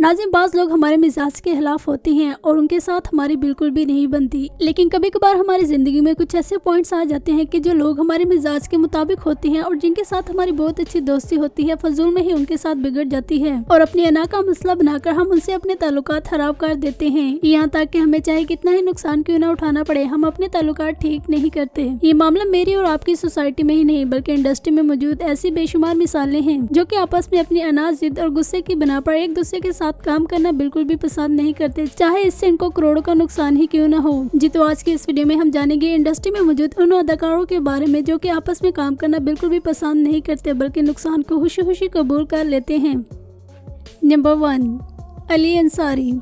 नाज़रीन, बाज़ लोग हमारे मिजाज के खिलाफ होते हैं और उनके साथ हमारी बिल्कुल भी नहीं बनती, लेकिन कभी कभार हमारी जिंदगी में कुछ ऐसे पॉइंट्स आ जाते हैं कि जो लोग हमारे मिजाज के मुताबिक होते हैं और जिनके साथ हमारी बहुत अच्छी दोस्ती होती है, फजूल में ही उनके साथ बिगड़ जाती है और अपनी अना का मसला बनाकर हम उनसे अपने ताल्लुकात खराब कर देते हैं। यहाँ तक कि हमें चाहे कितना ही नुकसान क्यों ना उठाना पड़े, हम अपने ताल्लुकात ठीक नहीं करते। ये मामला मेरी और आपकी सोसाइटी में ही नहीं बल्कि इंडस्ट्री में मौजूद ऐसी बेशुमार मिसालें हैं जो कि आपस में अपनी अना, जिद और गुस्से की बिना पर एक दूसरे के साथ काम करना बिल्कुल भी पसंद नहीं करते, चाहे इससे इनको करोड़ों का नुकसान ही क्यों ना हो। जी तो आज की इस वीडियो में हम जानेंगे इंडस्ट्री में मौजूद उन अदाकारों के बारे में जो कि आपस में काम करना बिल्कुल भी पसंद नहीं करते बल्कि नुकसान को खुशी खुशी कबूल कर लेते हैं। नंबर 1, अली अंसारी।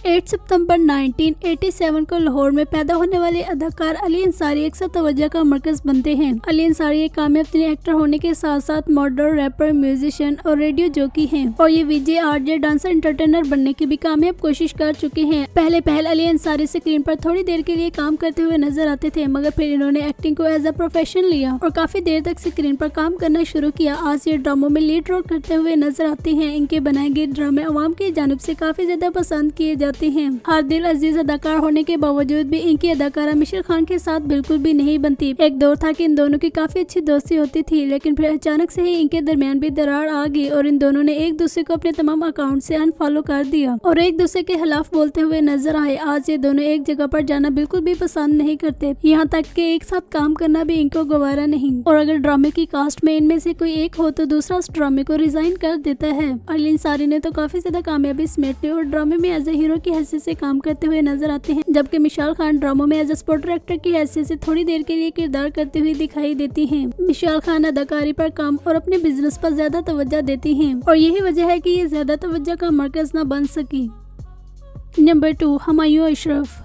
8 सितंबर 1987 को लाहौर में पैदा होने वाले अदाकार अली अंसारी अक्सर तवज्जो का मरकज बनते हैं। अली अंसारी एक कामयाब एक्टर होने के साथ साथ मॉडल, रैपर, म्यूजिशियन और रेडियो जॉकी हैं और ये वीजे, आरजे, डांसर, एंटरटेनर बनने की भी कामयाब कोशिश कर चुके हैं। पहले अली अंसारी स्क्रीन पर थोड़ी देर के लिए काम करते हुए नजर आते थे, मगर फिर इन्होंने एक्टिंग को एज अ प्रोफेशन लिया और काफी देर तक स्क्रीन पर काम करना शुरू किया। आज ये ड्रामों में लीड रोल करते हुए नजर आते हैं। इनके बनाए गए ड्रामे अवाम की जानिब से काफी ज्यादा पसंद किए जाते हैं। हर दिल अजीज अदाकार होने के बावजूद भी इनकी अदाकारा मिशेल खान के साथ बिल्कुल भी नहीं बनती। एक दौर था कि इन दोनों की काफी अच्छी दोस्ती होती थी, लेकिन फिर अचानक से ही इनके दरमियान भी दरार आ गई और इन दोनों ने एक दूसरे को अपने तमाम अकाउंट से अनफॉलो कर दिया और एक दूसरे के खिलाफ बोलते हुए नजर आए। आज ये दोनों एक जगह पर जाना बिल्कुल भी पसंद नहीं करते, यहाँ तक कि एक साथ काम करना भी इनको गवारा नहीं और अगर ड्रामे की कास्ट में इनमें से कोई एक हो तो दूसरा उस ड्रामे को रिजाइन कर देता है। अली अंसारी ने तो काफी ज्यादा कामयाबी समेट ली और ड्रामे में एज ए हीरो की हैसियत से काम करते हुए नजर आते हैं, जबकि मिशेल खान ड्रामों में एज ए स्पॉट एक्टर की हैसियत से थोड़ी देर के लिए किरदार करते हुए दिखाई देती हैं। मिशेल खान अदाकारी पर कम और अपने बिजनेस पर ज्यादा तवज्जो देती हैं और यही वजह है कि ये ज्यादा तवज्जो का मरकज न बन सकी। नंबर 2, हुमायूं अशरफ।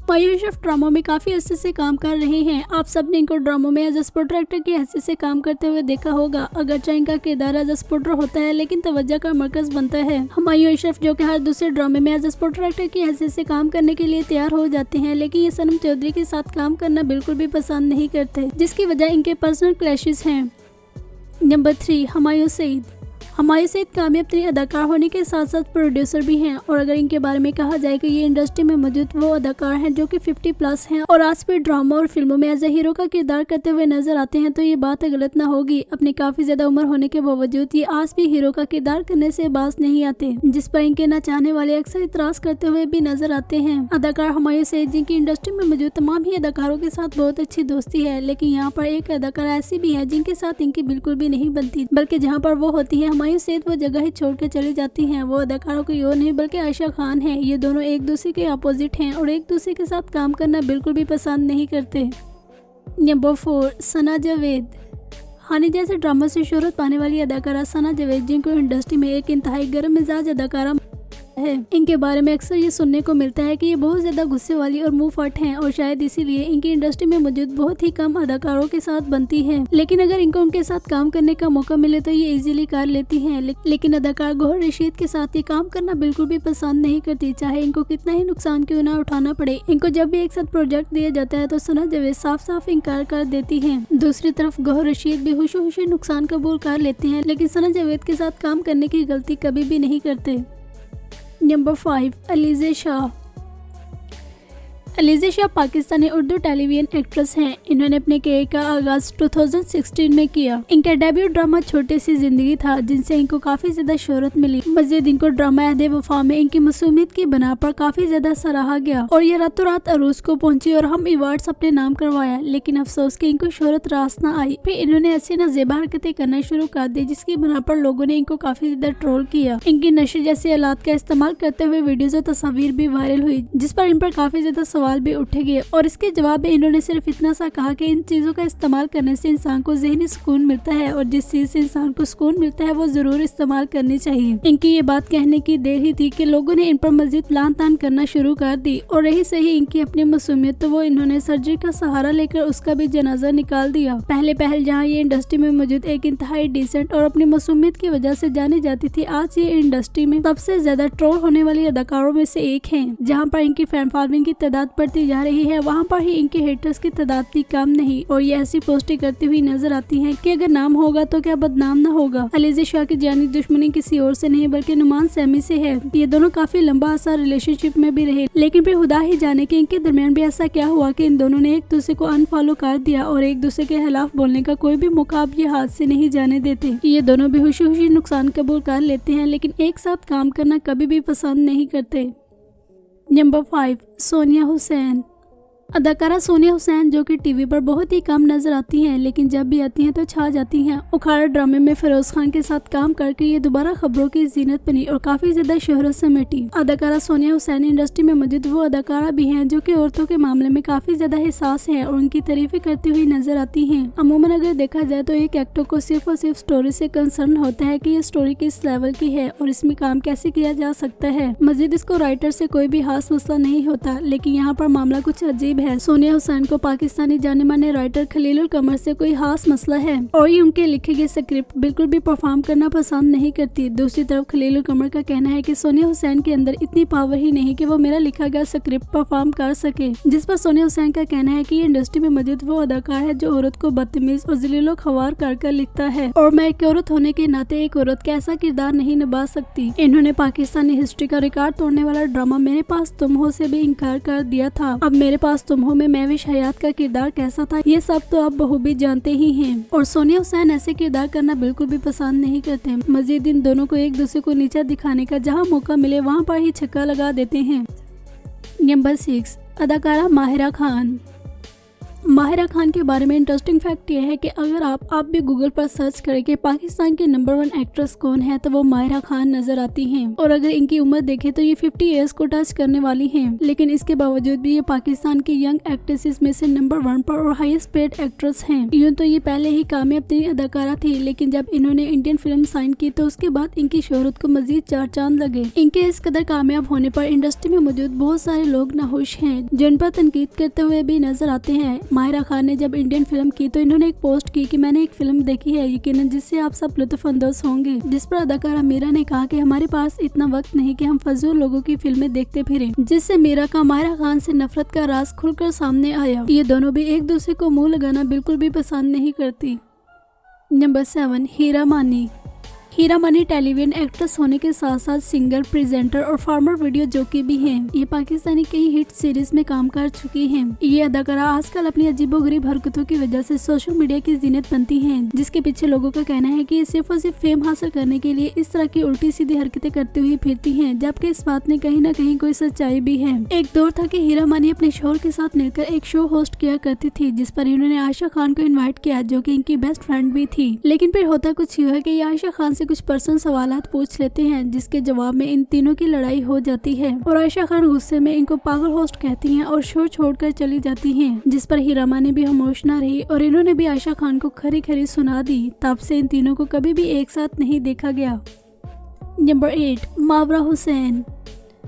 हुमायूं अशरफ ड्रामों में काफी अरसे से काम कर रहे हैं। आप सब ने इनको ड्रामों में एज ए स्पॉट एक्टर की हैसियत से काम करते हुए देखा होगा। अगरचे इनका किरदार एज ए स्पॉटर होता है लेकिन तवज्जो का मरकज बनता है। हुमायूं अशरफ जो कि हर दूसरे ड्रामे में एज ए स्पॉट एक्टर की हैसियत से काम करने के लिए तैयार हो जाते हैं, लेकिन ये सनम चौधरी के साथ काम करना बिल्कुल भी पसंद नहीं करते, जिसकी वजह इनके पर्सनल क्लैशेस हैं। नंबर 3, हुमायूं सईद। हुमायूं सईद कामयाब तरीन अदाकार होने के साथ साथ प्रोड्यूसर भी हैं और अगर इनके बारे में कहा जाए कि ये इंडस्ट्री में मौजूद वो अदाकार हैं जो कि 50+ हैं और आज भी ड्रामा और फिल्मों में एज ए हीरो का किरदार करते हुए नजर आते हैं, तो ये बात गलत ना होगी। अपनी काफी ज्यादा उम्र होने के बावजूद ये आज भी हीरो का किरदार करने से बाज नहीं आते, जिस पर इनके न चाहने वाले अक्सर इतराज करते हुए भी नजर आते हैं। अदाकार हुमायूं सईद जिनकी इंडस्ट्री में मौजूद तमाम ही अदाकारों के साथ बहुत अच्छी दोस्ती है, लेकिन यहाँ पर एक अदाकार ऐसी भी है जिनके साथ इनकी बिल्कुल भी नहीं बनती, बल्कि जहाँ पर वो होती है हुमायूं सईद वो जगह छोड़ के चली जाती हैं। वो अदाकारों कोई और नहीं बल्कि आयशा खान है। ये दोनों एक दूसरे के अपोजिट हैं और एक दूसरे के साथ काम करना बिल्कुल भी पसंद नहीं करते। नंबर 4, सना जावेद। हानी जैसे ड्रामा से शोहरत पाने वाली अदाकारा सना जावेद जिनको इंडस्ट्री में एक इंतहाई गर्म मिजाज अदाकारा है। इनके बारे में अक्सर ये सुनने को मिलता है कि ये बहुत ज्यादा गुस्से वाली और मुंह फट हैं और शायद इसीलिए इनकी इंडस्ट्री में मौजूद बहुत ही कम अदाकारों के साथ बनती है, लेकिन अगर इनको उनके साथ काम करने का मौका मिले तो ये इजीली कर लेती हैं। लेकिन अदाकार गौहर रशीद के साथ ये काम करना बिल्कुल भी पसंद नहीं करती, चाहे इनको कितना ही नुकसान क्यों ना उठाना पड़े। इनको जब भी एक साथ प्रोजेक्ट दिया जाता है तो सना जावेद साफ साफ इनकार कर देती है। दूसरी तरफ गौहर रशीद भी खुशी खुशी नुकसान कबूल कर लेते हैं, लेकिन सना जावेद के साथ काम करने की गलती कभी भी नहीं करते। Number 5, Aliza Shah. Aliza Shah Pakistani Urdu television actress हैं। इन्होंने अपने करियर का आगाज 2016 में किया। इनका डेब्यू ड्रामा छोटी सी जिंदगी था, जिनसे इनको काफी ज्यादा शोहरत मिली। मजीद इनको ड्रामा अहदे वफा में इनकी मासूमियत की बना पर काफी ज्यादा सराहा गया और ये रातों रात अरूज को पहुंची और हम अवार्ड्स अपने नाम करवाया, लेकिन अफसोस कि इनको शोहरत रास न आई। फिर इन्होंने ऐसी नाजेबा हरकतें करना शुरू कर दी जिसकी बना पर लोगों ने इनको काफी ज्यादा ट्रोल किया। इनकी नशे जैसे आलात का इस्तेमाल करते हुए वीडियोज और तस्वीर भी वायरल हुई, जिस पर इन पर काफी ज्यादा सवाल भी उठे गए और इसके जवाब में इन्होंने सिर्फ इतना सा कहा कि इन चीजों का इस्तेमाल करने से इंसान को ज़हनी सुकून मिलता है और जिस चीज से इंसान को सुकून मिलता है वो जरूर इस्तेमाल करनी चाहिए। इनकी ये बात कहने की देर ही थी कि लोगों ने इन पर मजीद लान तान करना शुरू कर दी और रही सही इनकी अपनी मासूमियत तो वो इन्होंने सर्जरी का सहारा लेकर उसका भी जनाजा निकाल दिया। पहले जहाँ ये इंडस्ट्री में मौजूद एक इंतहाई डिसेंट और अपनी मासूमियत की वजह से जानी जाती थी, आज ये इंडस्ट्री में सबसे ज्यादा ट्रोल होने वाली अदाकारों में से एक है, जहाँ पर इनकी फैन फॉलोइंग की तादाद बढ़ती जा रही है, वहाँ पर ही इनके हेटर्स की तादाद भी कम नहीं और ये ऐसी पोस्टें करती हुई नजर आती हैं कि अगर नाम होगा तो क्या बदनाम न होगा। अलीज़ा शाह की जानी दुश्मनी किसी और से नहीं बल्कि नुमान सैमी से है। ये दोनों काफी लंबा अरसा रिलेशनशिप में भी रहे, लेकिन फिर खुदा ही जाने कि इनके दरमियान भी ऐसा क्या हुआ कि इन दोनों ने एक दूसरे को अनफॉलो कर दिया और एक दूसरे के खिलाफ बोलने का कोई भी मौका अब ये हाथ से नहीं जाने देते। ये दोनों भी खुशी खुशी नुकसान कबूल कर लेते हैं, लेकिन एक साथ काम करना कभी भी पसंद नहीं करते। नंबर 5, सोनिया हुसैन। अदाकारा सोनिया हुसैन जो कि टीवी पर बहुत ही कम नजर आती हैं, लेकिन जब भी आती हैं तो छा जाती हैं। उखाड़ा ड्रामे में फिरोज खान के साथ काम करके ये दोबारा खबरों की जीनत बनी और काफी ज्यादा शोहरत समेटी। अदाकारा सोनिया हुसैन इंडस्ट्री में मौजूद वो अदाकारा भी हैं जो कि औरतों के मामले में काफी ज्यादा हिसास हैं और उनकी तारीफें करती हुई नजर आती हैं। अमूमन अगर देखा जाए तो एक एक्टर को सिर्फ और सिर्फ स्टोरी से कंसर्न होता है कि ये स्टोरी किस लेवल की है और इसमें काम कैसे किया जा सकता है। मजीद इसको राइटर से कोई भी खास मसला नहीं होता, लेकिन यहाँ पर मामला कुछ अजीब है। सोनिया हुसैन को पाकिस्तानी जाने माने राइटर खलीलुल कमर से कोई खास मसला है और ये उनके लिखे गए स्क्रिप्ट बिल्कुल भी परफॉर्म करना पसंद नहीं करती। दूसरी तरफ खलीलुल कमर का कहना है कि सोनिया हुसैन के अंदर इतनी पावर ही नहीं कि वो मेरा लिखा गया स्क्रिप्ट परफॉर्म कर सके, जिस पर सोनिया हुसैन का कहना है कि ये इंडस्ट्री में मौजूद वो अदाकार है जो औरत को बदतमीज और जलीलो खवार कर लिखता है और मैं एक औरत होने के नाते एक औरत का ऐसा किरदार नहीं निभा सकती। इन्होंने पाकिस्तानी हिस्ट्री का रिकॉर्ड तोड़ने वाला ड्रामा मेरे पास तुम हो से भी इनकार कर दिया था। अब मेरे पास तुम हो में महविश हयात का किरदार कैसा था ये सब तो आप बखूबी जानते ही हैं और सोनिया हुसैन ऐसे किरदार करना बिल्कुल भी पसंद नहीं करते। मजीद इन दोनों को एक दूसरे को नीचा दिखाने का जहां मौका मिले वहां पर ही छक्का लगा देते हैं। नंबर 6, अदाकारा माहिरा खान। माहिरा खान के बारे में इंटरेस्टिंग फैक्ट यह है कि अगर आप भी गूगल पर सर्च करें कि पाकिस्तान की नंबर 1 एक्ट्रेस कौन है तो वो माहिरा खान नजर आती हैं और अगर इनकी उम्र देखें तो ये 50 इयर्स को टच करने वाली हैं, लेकिन इसके बावजूद भी ये पाकिस्तान की यंग एक्ट्रेसेस में से नंबर 1 पर और हाईएस्ट पेड एक्ट्रेस हैं। यूँ तो ये पहले ही कामयाब तरीन अदाकारा थी, लेकिन जब इन्होंने इंडियन फिल्म साइन की तो उसके बाद इनकी शोहरत को मजीद 4 चांद लगे। इनके इस कदर कामयाब होने पर इंडस्ट्री में मौजूद बहुत सारे लोग नाखुश हैं जो इन पर तनकीद करते हुए भी नजर आते हैं। माहिरा खान ने जब इंडियन फिल्म की तो इन्होंने एक पोस्ट की कि मैंने एक फिल्म देखी है यकीनन जिससे आप सब लुत्फअंदोज होंगे, जिस पर अदाकारा मीरा ने कहा कि हमारे पास इतना वक्त नहीं कि हम फजूल लोगों की फिल्में देखते फिरें, जिससे मीरा का माहिरा खान से नफरत का राज खुलकर सामने आया। ये दोनों भी एक दूसरे को मुंह लगाना बिल्कुल भी पसंद नहीं करती। नंबर 7, हीरा मानी। हीरा मानी टेलीविजन एक्ट्रेस होने के साथ साथ सिंगर, प्रेजेंटर और फार्मर वीडियो जॉकी भी हैं। ये पाकिस्तानी कई हिट सीरीज में काम कर चुकी हैं। ये अदाकारा आजकल अपनी अजीबोगरीब हरकतों की वजह से सोशल मीडिया की जीनत बनती हैं, जिसके पीछे लोगों का कहना है कि ये सिर्फ और सिर्फ फेम हासिल करने के लिए इस तरह की उल्टी सीधी हरकतें करती हुई फिरती हैं, जबकि इस बात में कहीं न कहीं कोई सच्चाई भी है। एक दौर था कि हीरा मानी अपने शोहर के साथ मिलकर एक शो होस्ट किया करती थी, जिस पर इन्होंने आयशा खान को इन्वाइट किया जो कि इनकी बेस्ट फ्रेंड भी थी। लेकिन फिर होता कुछ यूँ है कि आयशा खान से कुछ पर्सनल सवालात पूछ लेते हैं, जिसके जवाब में इन तीनों की लड़ाई हो जाती है और आयशा खान गुस्से में इनको पागल होस्ट कहती हैं और शो छोड़कर चली जाती हैं, जिस पर हीरा मानी भी खामोश न रही और इन्होंने भी आयशा खान को खरी खरी सुना दी। तब से इन तीनों को कभी भी एक साथ नहीं देखा गया। नंबर 8, मावरा हुसैन।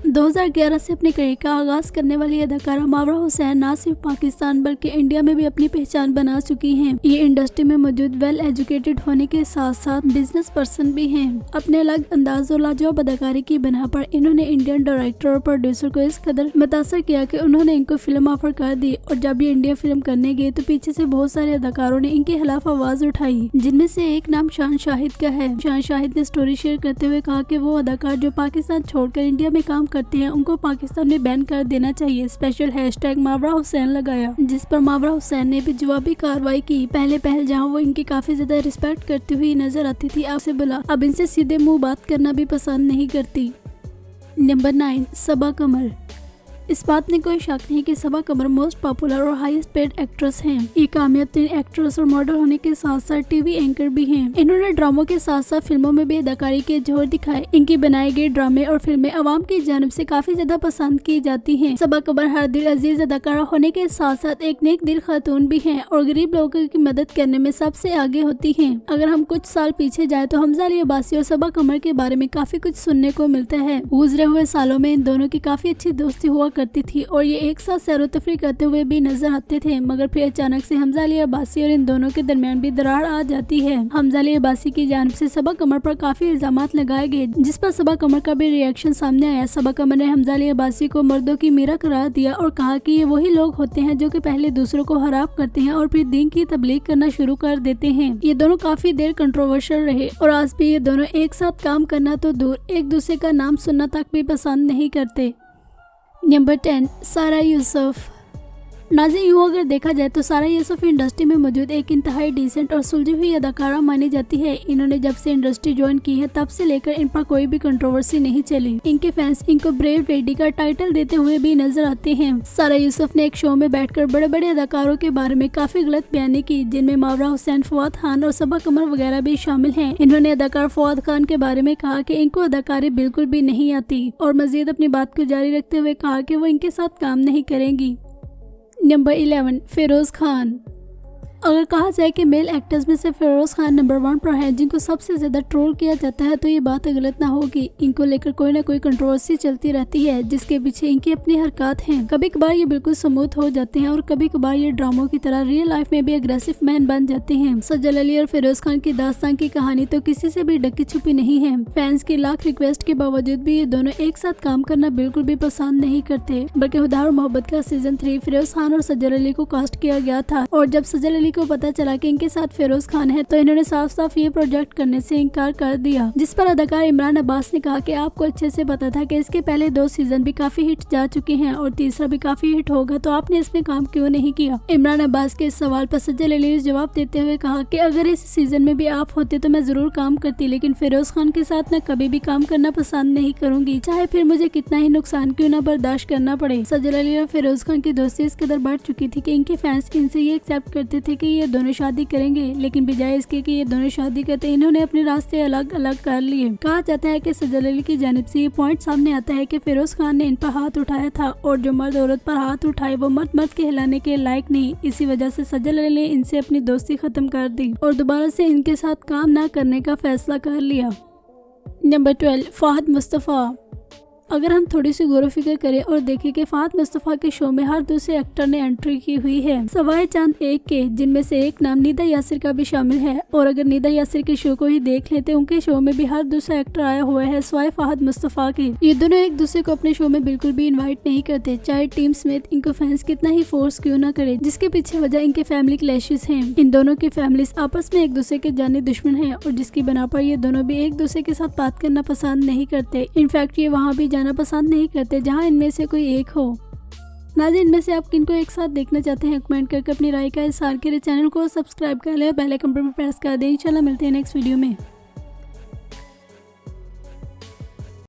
2011 से अपने करियर का आगाज करने वाली अदाकारा मावरा हुसैन न सिर्फ पाकिस्तान बल्कि इंडिया में भी अपनी पहचान बना चुकी हैं। ये इंडस्ट्री में मौजूद वेल एजुकेटेड होने के साथ साथ बिजनेस पर्सन भी हैं। अपने अलग अंदाज और लाजवाब अदाकारी की बिना पर इन्होंने इंडियन डायरेक्टर और प्रोड्यूसर को इस कदर मुतासर किया कि उन्होंने इनको फिल्म ऑफर कर दी और जब ये इंडिया फिल्म करने गए तो पीछे से बहुत सारे अदाकारों ने इनके खिलाफ आवाज उठाई, जिनमें से एक नाम शान शाहिद का है। शान शाहिद ने स्टोरी शेयर करते हुए कहा कि वो अदाकार जो पाकिस्तान छोड़कर इंडिया में काम करते हैं उनको पाकिस्तान में बैन कर देना चाहिए। स्पेशल हैशटैग मावरा हुसैन लगाया, जिस पर मावरा हुसैन ने भी जवाबी कार्रवाई की। पहले जहां वो इनकी काफी ज्यादा रिस्पेक्ट करती हुई नजर आती थी, आपसे बोला अब इनसे सीधे मुंह बात करना भी पसंद नहीं करती। नंबर 9, सबा कमर। इस बात में कोई शक नहीं कि सबा कमर मोस्ट पॉपुलर और हाईएस्ट पेड एक्ट्रेस हैं। ये कामयाब तरीन एक्ट्रेस और मॉडल होने के साथ साथ टीवी एंकर भी हैं। इन्होंने ड्रामों के साथ साथ फिल्मों में भी अदाकारी के जोर दिखाए। इनकी बनाए गए ड्रामे और फिल्में आवाम की जानिब से काफी ज्यादा पसंद की जाती हैं। सबा कमर हर दिल अजीज अदाकारा होने के साथ साथ एक नेक दिल खातून भी हैं और गरीब लोगों की मदद करने में सबसे आगे होती हैं। अगर हम कुछ साल पीछे जाए तो हमजा अली अब्बासी और सबा कमर के बारे में काफी कुछ सुनने को मिलता है। गुजरे हुए सालों में इन दोनों की काफी अच्छी दोस्ती हुआ करती थी और ये एक साथ सैरो तफरी करते हुए भी नजर आते थे। मगर फिर अचानक से हमजा अली अब्बासी और इन दोनों के दरमियान भी दरार आ जाती है। हमजा अली अब्बासी की जानिब से सबा कमर पर काफी इल्जामात लगाए गए, जिस पर सबा कमर का भी रिएक्शन सामने आया। सबा कमर ने हमजा अली अब्बासी को मर्दों की मीरा करार दिया और कहा कि ये वही लोग होते हैं जो कि पहले दूसरों को हराम करते हैं और फिर दीन की तबलीग करना शुरू कर देते हैं। ये दोनों काफी देर कंट्रोवर्शियल रहे और आज भी ये दोनों एक साथ काम करना तो दूर, एक दूसरे का नाम सुनना तक भी पसंद नहीं करते। नंबर 10, सारा यूसुफ। नाज़रीन, यूँ अगर देखा जाए तो सारा यूसुफ इंडस्ट्री में मौजूद एक इंतहाई डिसेंट और सुलझी हुई अदाकारा मानी जाती है। इन्होंने जब से इंडस्ट्री ज्वाइन की है तब से लेकर इन पर कोई भी कंट्रोवर्सी नहीं चली। इनके फैंस इनको ब्रेव लेडी का टाइटल देते हुए भी नजर आते हैं। सारा यूसुफ ने एक शो में बैठकर बड़े बड़े अदाकारों के बारे में काफी गलत बयानी की, जिनमें मावरा हुसैन, फवाद खान और सबा कमर वगैरह भी शामिल हैं। इन्होंने अदाकार फवाद खान के बारे में कहा कि इनको अदाकारी बिल्कुल भी नहीं आती और मजीद अपनी बात को जारी रखते हुए कहा कि वो इनके साथ काम नहीं करेंगी। नंबर 11, फिरोज खान। अगर कहा जाए कि मेल एक्टर्स में से फिरोज खान नंबर 1 पर हैं जिनको सबसे ज्यादा ट्रोल किया जाता है, तो ये बात गलत ना होगी। इनको लेकर कोई ना कोई कंट्रोवर्सी चलती रहती है जिसके पीछे इनकी अपनी हरकत हैं। कभी कभार ये बिल्कुल स्मूथ हो जाते हैं और कभी कभार ये ड्रामों की तरह रियल लाइफ में भी अग्रेसिव मैन बन जाते हैं। सज्जल अली और फिरोज खान की दास्तान की कहानी तो किसी से भी ढकी छुपी नहीं है। फैंस की लाख रिक्वेस्ट के बावजूद भी ये दोनों एक साथ काम करना बिल्कुल भी पसंद नहीं करते, बल्कि खुदा और मोहब्बत का सीजन 3 फिरोज खान और सज्जल अली को कास्ट किया गया था और जब सज्जल अली को पता चला कि इनके साथ फिरोज खान है तो इन्होंने साफ साफ ये प्रोजेक्ट करने से इनकार कर दिया, जिस पर अदाकार इमरान अब्बास ने कहा कि आपको अच्छे से पता था कि इसके पहले 2 सीजन भी काफी हिट जा चुके हैं और तीसरा भी काफी हिट होगा, तो आपने इसमें काम क्यों नहीं किया। इमरान अब्बास के इस सवाल पर सज्जल अली ने जवाब देते हुए कहा कि अगर इस सीजन में भी आप होते तो मैं जरूर काम करती, लेकिन फिरोज खान के साथ मैं कभी भी काम करना पसंद नहीं करूंगी, चाहे फिर मुझे कितना ही नुकसान क्यों ना बर्दाश्त करना पड़े। सज्जल अली और फिरोज खान की दोस्ती इस कदर बढ़ चुकी थी कि इनके फैंस इनसे ये एक्सेप्ट करते थे कि ये दोनों शादी करेंगे, लेकिन बजाय इसके कि ये दोनों शादी करते इन्होंने अपने रास्ते अलग अलग कर लिए। कहा जाता है कि सज्जल अली की जानिब से ये पॉइंट सामने आता है कि फिरोज खान ने इन पर हाथ उठाया था और जो मर्द औरत पर हाथ उठाए वो मर्द कहलाने के लायक नहीं। इसी वजह से सज्जल अली ने इनसे अपनी दोस्ती खत्म कर दी और दोबारा से इनके साथ काम न करने का फैसला कर लिया। नंबर 12, फहद मुस्तफ़ा। अगर हम थोड़ी सी गौर फिक्र करें और देखें कि फहद मुस्तफ़ा के शो में हर दूसरे एक्टर ने एंट्री की हुई है सवाए चांद एक के, जिनमें से एक नाम निदा यासिर का भी शामिल है। और अगर निदा यासिर के शो को ही देख लेते, उनके शो में भी हर दूसरा एक्टर आया हुआ है सवाए फहद मुस्तफ़ा के। ये दोनों एक दूसरे को अपने शो में बिल्कुल भी इन्वाइट नहीं करते, चाहे टीम समेत इनको फैंस कितना ही फोर्स क्यों ना करे, जिसके पीछे वजह इनके फैमिली क्लैशेस हैं। इन दोनों की फैमिलीज आपस में एक दूसरे के जाने दुश्मन है और जिसकी बना पर ये दोनों भी एक दूसरे के साथ बात करना पसंद नहीं करते। इनफैक्ट ये वहाँ भी जाना पसंद नहीं करते जहां इनमें से कोई एक हो। नाज़रीन, इनमें से आप किनको एक साथ देखना चाहते हैं कमेंट करके अपनी राय का इज़हार करें। चैनल को सब्सक्राइब कर लें और बेल आइकन पर प्रेस कर दें। इंशाल्लाह मिलते हैं नेक्स्ट वीडियो में।